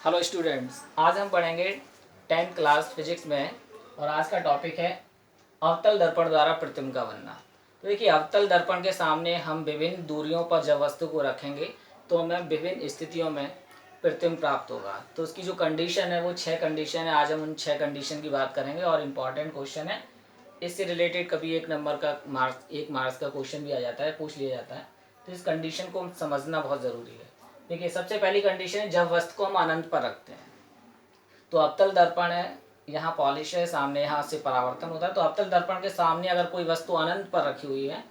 Hello students, आज हम पढ़ेंगे 10th क्लास फिजिक्स में और आज का टॉपिक है अवतल दर्पण द्वारा प्रतिबिंब का बनना। तो देखिए, अवतल दर्पण के सामने हम विभिन्न दूरियों पर जब वस्तु को रखेंगे तो हमें विभिन्न स्थितियों में प्रतिबिंब प्राप्त होगा। तो उसकी जो कंडीशन है वो 6 कंडीशन है। आज हम उन 6 कंडीशन की बात करेंगे और इम्पॉर्टेंट क्वेश्चन है। इससे रिलेटेड कभी एक मार्क्स का क्वेश्चन भी आ जाता है, पूछ लिया जाता है। तो इस कंडीशन को समझना बहुत ज़रूरी है। देखिए, सबसे पहली कंडीशन है जब वस्तु को हम अनंत पर रखते हैं। तो अवतल दर्पण है, यहाँ पॉलिश है, सामने यहाँ से परावर्तन होता है। तो अवतल दर्पण के सामने अगर कोई वस्तु अनंत पर रखी हुई है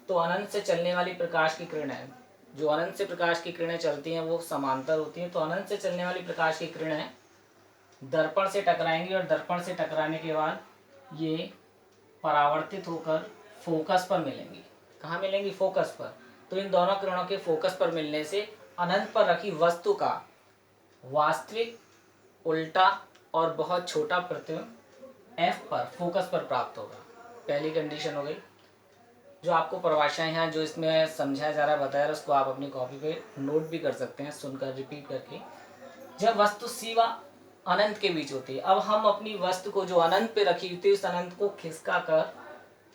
तो अनंत से चलने वाली प्रकाश की किरणें, जो अनंत से प्रकाश की किरणें चलती हैं वो समांतर होती हैं। तो अनंत से चलने वाली प्रकाश की किरणें दर्पण से टकराएंगी और दर्पण से टकराने के बाद ये परावर्तित होकर फोकस पर मिलेंगी। कहाँ मिलेंगी? फोकस पर। तो इन दोनों किरणों के फोकस पर मिलने से अनंत पर रखी वस्तु का वास्तविक, उल्टा और बहुत छोटा प्रतिबिंब एफ पर, फोकस पर प्राप्त होगा। पहली कंडीशन हो गई। जो आपको परिभाषाएं हैं जो इसमें समझाया जा रहा है, बताया, उसको आप अपनी कॉपी पे नोट भी कर सकते हैं, सुनकर रिपीट करके। जब वस्तु सी व अनंत के बीच होती है, अब हम अपनी वस्तु को जो अनंत पे रखी थी उस अनंत को खिसका कर,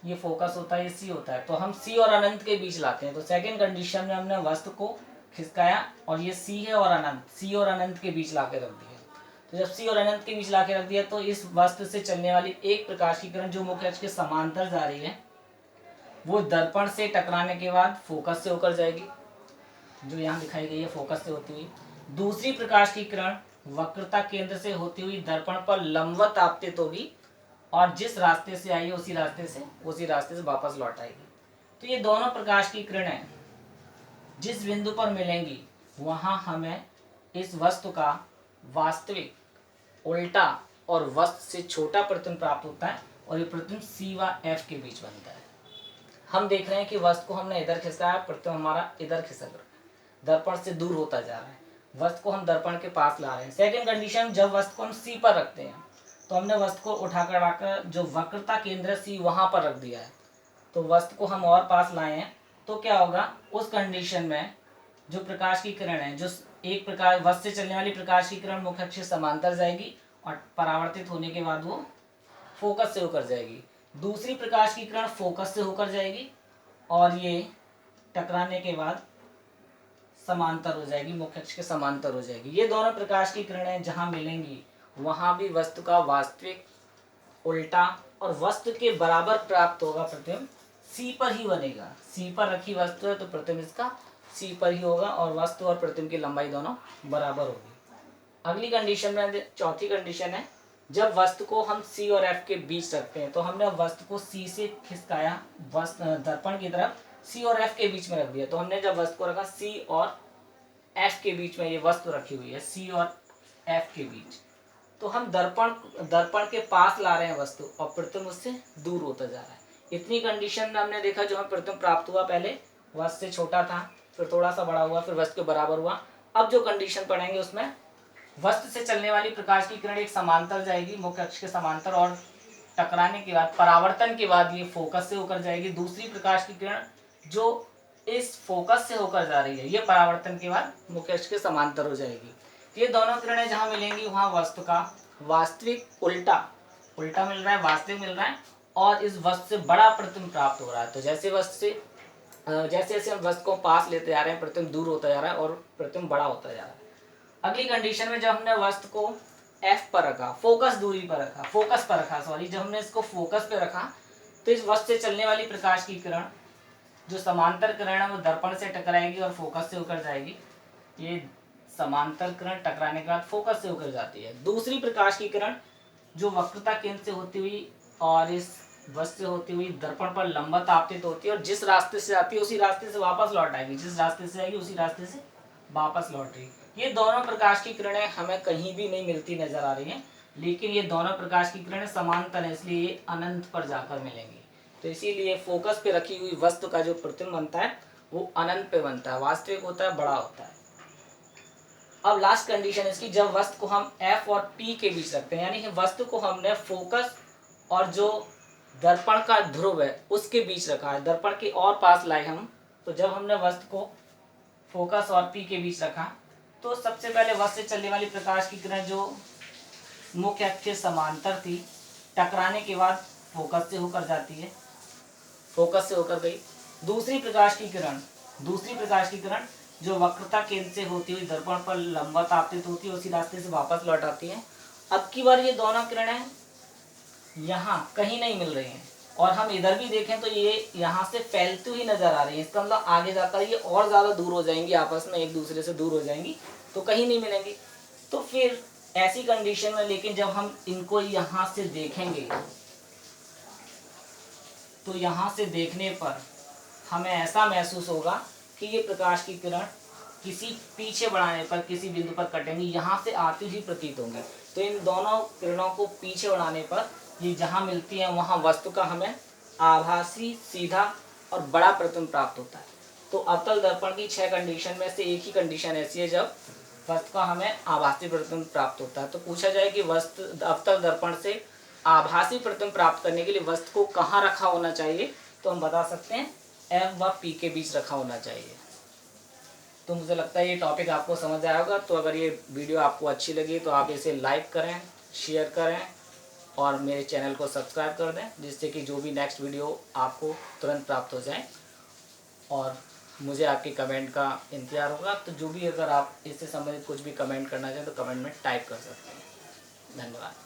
ये फोकस होता है, ये सी होता है, तो हम सी और अनंत के बीच लाते हैं। तो सेकंड कंडीशन में हमने वस्तु को खिसकाया और ये सी है और अनंत, सी और अनंत के बीच लाके रख दिया। तो जब सी और अनंत के बीच लाके रख दिया तो इस वस्तु से चलने वाली एक प्रकाश की किरण जो मुख्य अक्ष के समांतर जा रही है वो दर्पण से टकराने के बाद फोकस से होकर जाएगी, जो यहाँ दिखाई गई है, फोकस से होती हुई। दूसरी प्रकाश की किरण वक्रता केंद्र से होती हुई दर्पण पर लंबवत आपतित होगी और जिस रास्ते से आई है उसी रास्ते से वापस लौट आएगी। तो ये दोनों प्रकाश की किरणें जिस बिंदु पर मिलेंगी वहां हमें इस वस्तु का वास्तविक, उल्टा और वस्तु से छोटा प्रतिबिंब प्राप्त होता है और ये प्रतिबिंब सी व एफ के बीच बनता है। हम देख रहे हैं कि वस्तु को हमने इधर खिसकाया, प्रतिबिंब हमारा इधर खिसक रहा है, दर्पण से दूर होता जा रहा है। वस्तु को हम दर्पण के पास ला रहे हैं। सेकंड कंडीशन, जब वस्तु को हम सी पर रखते हैं तो हमने वस्तु को उठाकर जो वक्रता केंद्र सी वहां पर रख दिया है। तो वस्तु को हम और पास लाए हैं तो क्या होगा? उस कंडीशन में जो प्रकाश की किरण है, जो एक प्रकाश वस्तु से चलने वाली प्रकाश की किरण मुख्य अक्ष से समांतर जाएगी और परावर्तित होने के बाद वो फोकस से होकर जाएगी। दूसरी प्रकाश की किरण फोकस से होकर जाएगी और ये टकराने के बाद समांतर हो जाएगी, मुख्य अक्ष के समांतर हो जाएगी। ये दोनों प्रकाश की किरणें जहां मिलेंगी वहां भी वस्तु का वास्तविक, उल्टा और वस्तु के बराबर प्राप्त होगा प्रतिबिंब सी पर ही बनेगा। सी पर रखी वस्तु है तो प्रतिबिंब इसका सी पर ही होगा और वस्तु और प्रतिबिंब की लंबाई दोनों बराबर होगी। अगली कंडीशन में, चौथी कंडीशन है, जब वस्तु को हम सी और एफ के बीच रखते हैं तो हमने वस्तु को सी से खिसकाया दर्पण की तरफ, सी और एफ के बीच में रख दिया। तो हमने जब वस्तु को रखा सी और एफ के बीच में, ये वस्तु रखी हुई है सी और एफ के बीच, तो हम दर्पण के पास ला रहे हैं वस्तु और प्रतिबिंब उससे दूर होता जा रहा है। इतनी कंडीशन में हमने देखा जो हमें प्रतिबिंब प्राप्त हुआ, पहले वस्तु से छोटा था, फिर थोड़ा सा बड़ा हुआ, फिर वस्तु के बराबर हुआ। अब जो कंडीशन पढ़ेंगे उसमें वस्तु से चलने वाली प्रकाश की किरण एक समांतर जाएगी, मुख्य अक्ष के समांतर, और टकराने के बाद, परावर्तन के बाद ये फोकस से होकर जाएगी। दूसरी प्रकाश की किरण जो इस फोकस से होकर जा रही है ये परावर्तन के बाद मुख्य अक्ष के समांतर हो जाएगी। ये दोनों किरणें जहां मिलेंगी वहां वस्तु का वास्तविक, उल्टा मिल रहा है, वास्तविक मिल रहा है और इस वस्तु से बड़ा प्रतिबिंब प्राप्त हो रहा है। तो जैसे जैसे हम वस्तु को पास लेते जा रहे हैं प्रतिबिंब दूर होता जा रहा है और प्रतिबिंब बड़ा होता जा रहा है। अगली कंडीशन में जब हमने वस्तु को एफ पर रखा, फोकस पर रखा, जब हमने इसको फोकस पे रखा तो इस वस्तु से चलने वाली प्रकाश की किरण जो समांतर किरण है वो दर्पण से टकराएगी और फोकस से होकर जाएगी। ये समांतर किरण टकराने के बाद फोकस से होकर जाती है। दूसरी प्रकाश की किरण जो वक्रता केंद्र से होती हुई और इस वस्तु से होती हुई दर्पण पर लंबवत आपतित होती है और जिस रास्ते से आती है उसी रास्ते से वापस लौट आएगी, जिस रास्ते से आएगी उसी रास्ते से वापस लौट रही। ये दोनों प्रकाश की किरणें हमें कहीं भी नहीं मिलती नजर आ रही हैं, लेकिन ये दोनों प्रकाश की किरणें समांतर है, इसलिए ये अनंत पर जाकर मिलेंगी। तो इसीलिए फोकस पे रखी हुई वस्तु का जो प्रतिबिंब बनता है वो अनंत पे बनता है, वास्तविक होता है, बड़ा होता है। अब लास्ट कंडीशन इसकी, जब वस्तु को हम एफ और पी के बीच रखते हैं, यानी कि वस्तु को हमने फोकस और जो दर्पण का ध्रुव है उसके बीच रखा है, दर्पण के और पास लाए हम। तो जब हमने वस्तु को फोकस और पी के बीच रखा तो सबसे पहले वस्तु से चलने वाली प्रकाश की किरण जो मुख्य अक्ष के समांतर थी, टकराने के बाद फोकस से होकर जाती है, फोकस से होकर गई। दूसरी प्रकाश की किरण जो वक्रता केंद्र से होती हुई दर्पण पर लंबवत आपतित होती है, उसी रास्ते से वापस लौट आती है। अब की बार ये दोनों किरणें यहाँ कहीं नहीं मिल रही हैं, और हम इधर भी देखें तो ये यहाँ से फैलती हुई नजर आ रही है। इसका मतलब आगे जाकर ये और ज़्यादा दूर हो जाएंगी, आपस में एक दूसरे से दूर हो जाएंगी, तो कहीं नहीं मिलेंगी। तो फिर ऐसी कंडीशन में लेकिन जब हम इनको यहाँ से देखेंगे तो यहाँ से देखने पर हमें ऐसा महसूस होगा कि ये प्रकाश की किरण किसी पीछे बढ़ाने पर किसी बिंदु पर कटेंगी, यहाँ से आती हुई प्रतीत होंगी। तो इन दोनों किरणों को पीछे बढ़ाने पर ये जहाँ मिलती हैं वहाँ वस्तु का हमें आभासी, सीधा और बड़ा प्रतिबिंब प्राप्त होता है। तो अवतल दर्पण की 6 कंडीशन में से एक ही कंडीशन ऐसी है जब वस्तु का हमें आभासी प्रतिबिंब प्राप्त होता है। तो पूछा जाए कि वस्तु अवतल दर्पण से आभासी प्रतिबिंब प्राप्त करने के लिए वस्तु को कहाँ रखा होना चाहिए, तो हम बता सकते हैं F व P के बीच रखा होना चाहिए। तो मुझे लगता है ये टॉपिक आपको समझ आया होगा। तो अगर ये वीडियो आपको अच्छी लगी तो आप इसे लाइक करें, शेयर करें और मेरे चैनल को सब्सक्राइब कर दें, जिससे कि जो भी नेक्स्ट वीडियो आपको तुरंत प्राप्त हो जाए। और मुझे आपके कमेंट का इंतजार होगा। तो जो भी अगर आप इससे संबंधित कुछ भी कमेंट करना चाहें तो कमेंट में टाइप कर सकते हैं। धन्यवाद।